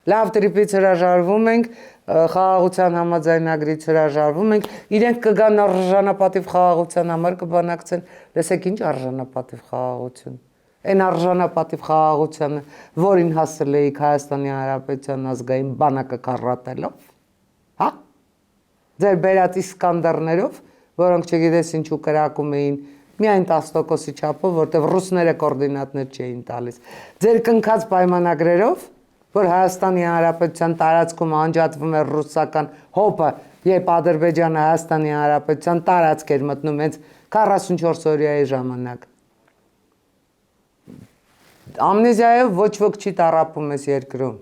լավ տրիպից հրաժարվում ենք, խաղաղության համաձայնագրից հրաժարվում ենք, իրենք կգան արժանապատիվ խաղաղության համար կբանակցեն, լսեք ինչ արժանապատիվ խաղաղություն, այն արժանապատիվ խաղաղությանը, որին հասել էիք Հայաստանի Հանրապետության ազգային բանակը քառատելով, հա, ձեր բերած Իսկանդարներով, որոնք չգիտես ինչու կրակում էին միայն 10%-ի չափով, որտեղ ռուսները կոորդինատներ չէին տալիս, ձեր կնքած պայմանագրերով, որ Հայաստանի Հանրապետության տարածքում անջատվում էր ռուսական հոպը, երբ Ադրբեջանը Հայաստանի Հանրապետության տարածք էր մտնում հենց 44 օրյայի ժամանակ։ Ամնեզիայով ոչ ոք չի տառապում այս երկրում։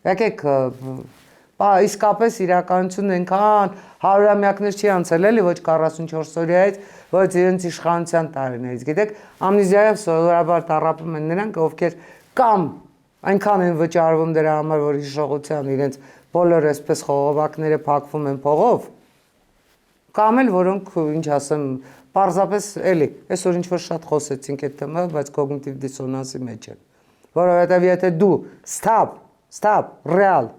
Եկեք, իսկապես իրականությունն այնքան հարյուրամյակներ չի անցել էլի ոչ 44 օրյայից, ոչ իրենց իշխանության տարիներից։ Գիտեք, ամնեզիայով սովորաբար տառապում են նրանք, ովքեր կամ այնքան են վճարվում դրա համար, որ հիշողության իրենց բոլոր այսպես խողովակները փակվում են փողով, կամ էլ որոնք, ինչ ասեմ, պարզապես էլի, այսօր ինչ-որ շատ խոսեցինք այդ թեմայով, բայց կոգնիտիվ դիսոնանսի մեջ են, որովհետև եթե դու ռեալ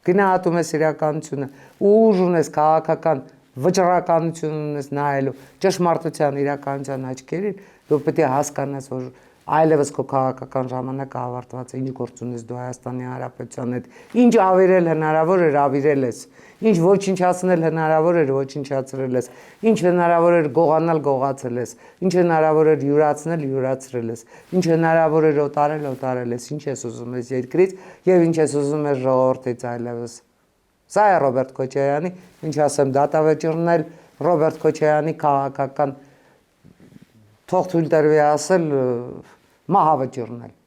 գնահատում ես իրականությունը ու ուժ ունես քաղաքական վճռականություն ունես նայելու ճշմարտության իրականության աչքերին, դու պետք է հասկանաս, որ այլևս քո քաղաքական ժամանակը ավարտված է, ինչ գործ ունես դու Հայաստանի Հանրապետության հետ, ինչ ավիրել հնարավոր էր ավիրել ես, ինչ ոչնչացնել հնարավոր էր ոչնչացրել ես, ինչ հնարավոր էր գողանալ գողացել ես, ինչ հնարավոր էր յուրացնել յուրացրել ես, ինչ հնարավոր էր օտարել ես, ինչ ես ուզում ես երկրից եւ ինչ ես ուզում ես ժողովրդից այլևս։ Սա է Ռոբերտ Քոչարյանի, ինչ ասեմ, դատավճիռնել Ռոբերտ Քոչարյանի քաղաքական թող թույլ տրվի ասել մահավճիռնել։